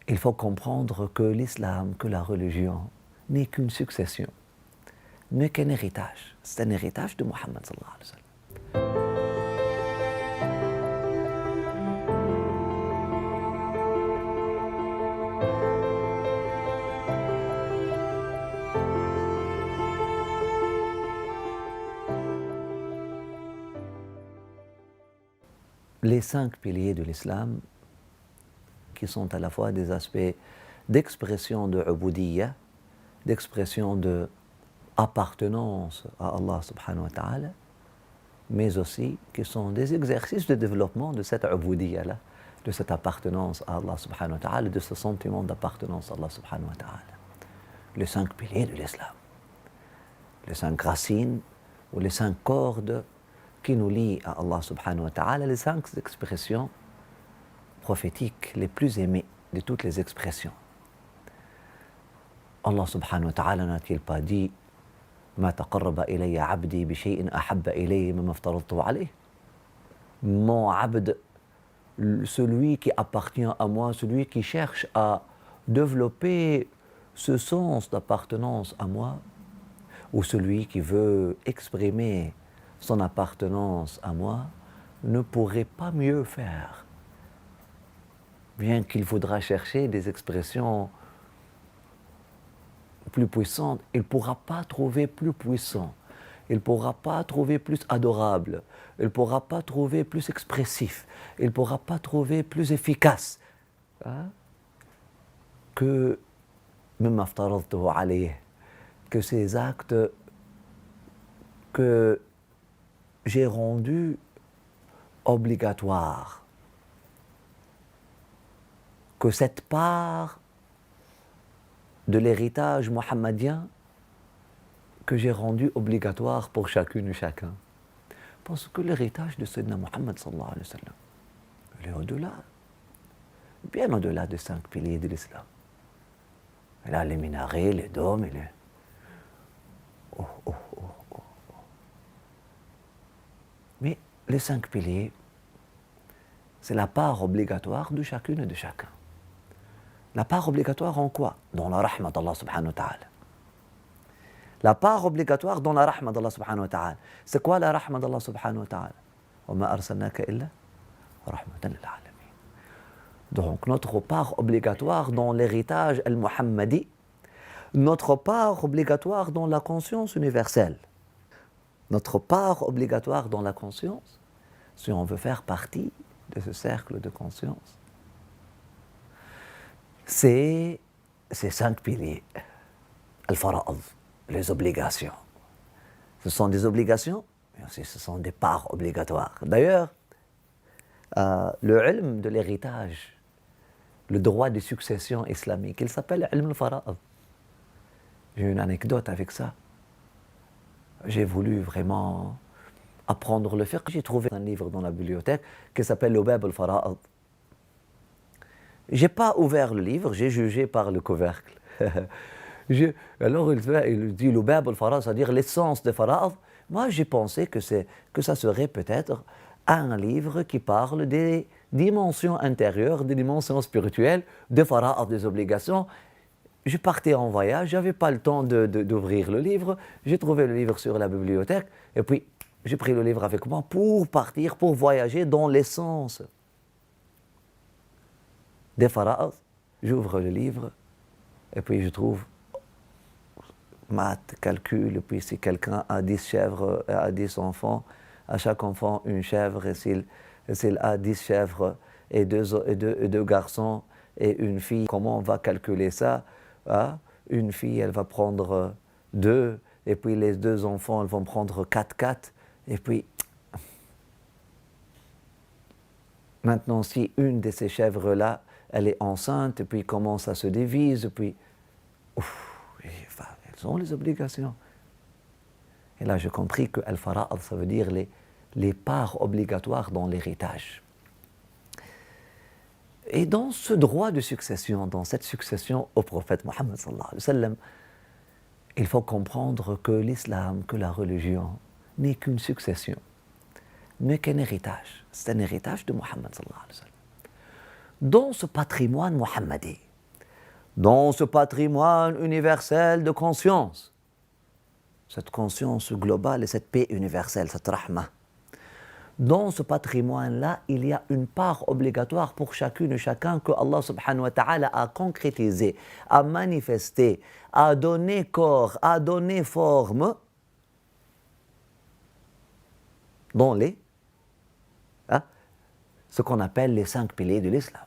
Il faut comprendre que l'islam, que la religion, n'est qu'une succession, n'est qu'un héritage. C'est un héritage de Mohammed sallallahu alayhi wa sallam. Les 5 piliers de l'islam, qui sont à la fois des aspects d'expression de ubudiyya, d'expression de appartenance à Allah subhanahu wa ta'ala, mais aussi qui sont des exercices de développement de cette ubudiyya-là, de cette appartenance à Allah subhanahu wa ta'ala, de ce sentiment d'appartenance à Allah subhanahu wa ta'ala. Les 5 piliers de l'islam, les 5 racines ou les 5 cordes qui nous lient à Allah subhanahu wa ta'ala, les 5 expressions prophétiques les plus aimées de toutes les expressions. Allah subhanahu wa ta'ala n'a-t-il pas dit Ma taqarraba ilayya abdi bi shay'in ahabba ilayya mimma aftaradtuhu alayh. Mon abd, celui qui appartient à moi, celui qui cherche à développer ce sens d'appartenance à moi, ou celui qui veut exprimer son appartenance à moi, ne pourrait pas mieux faire. Bien qu'il faudra chercher des expressions plus puissantes, il ne pourra pas trouver plus puissant, il ne pourra pas trouver plus adorable, il ne pourra pas trouver plus expressif, il ne pourra pas trouver plus efficace que mimma aftaradtuhu alayh, que ces actes que j'ai rendus obligatoires, que cette part de l'héritage mohammédien que j'ai rendu obligatoire pour chacune et chacun. Parce que l'héritage de Sayyidina Muhammad sallallahu alayhi wa sallam, il est au-delà, bien au-delà des 5 piliers de l'islam. Il a les minarets, les dômes, les... Mais les 5 piliers, c'est la part obligatoire de chacune et de chacun. La part obligatoire en quoi? Dans la rahma d'Allah subhanahu wa ta'ala. La part obligatoire dans la rahma d'Allah subhanahu wa ta'ala. C'est quoi la rahma d'Allah subhanahu wa ta'ala? Wa ma arsalnaka illa rahmatan lil alamin. Donc notre part obligatoire dans l'héritage al-Muhammadi, notre part obligatoire dans la conscience universelle, notre part obligatoire dans la conscience, si on veut faire partie de ce cercle de conscience, c'est ces 5 piliers, al-fara'id, les obligations. Ce sont des obligations, mais aussi ce sont des parts obligatoires. D'ailleurs, le ilm de l'héritage, le droit de succession islamique, il s'appelle ilm al-fara'id. J'ai une anecdote avec ça. J'ai voulu vraiment apprendre le fiqh. J'ai trouvé un livre dans la bibliothèque qui s'appelle Lubab al-Fara'id. Je n'ai pas ouvert le livre, j'ai jugé par le couvercle. Alors il dit Lubab al-Fara'id, c'est-à-dire l'essence de Fara'id. Moi j'ai pensé que ça serait peut-être un livre qui parle des dimensions intérieures, des dimensions spirituelles, de Fara'id, des obligations. Je partais en voyage, je n'avais pas le temps d'ouvrir le livre, j'ai trouvé le livre sur la bibliothèque, et puis j'ai pris le livre avec moi pour partir, pour voyager dans l'essence des fara'id. J'ouvre le livre, et puis je trouve maths, calcul, et puis si quelqu'un a 10 chèvres, a 10 enfants, à chaque enfant une chèvre, et s'il a 10 chèvres et deux garçons et une fille, comment on va calculer ça? Une fille, elle va prendre 2, et puis les 2 enfants, elles vont prendre 4, et puis maintenant si une de ces chèvres-là, elle est enceinte, et puis commence à se divise, et puis elles ont les obligations. Et là j'ai compris que al-fara'id, ça veut dire les parts obligatoires dans l'héritage. Et dans ce droit de succession, dans cette succession au prophète Mohammed sallallahu alayhi wa sallam, il faut comprendre que l'islam, que la religion, n'est qu'une succession, n'est qu'un héritage. C'est un héritage de Mohammed sallallahu alayhi wa sallam. Dans ce patrimoine mohammadi, dans ce patrimoine universel de conscience, cette conscience globale et cette paix universelle, cette rahma. Dans ce patrimoine-là, il y a une part obligatoire pour chacune et chacun que Allah subhanahu wa ta'ala a concrétisé, a manifesté, a donné corps, a donné forme dans ce qu'on appelle les 5 piliers de l'islam.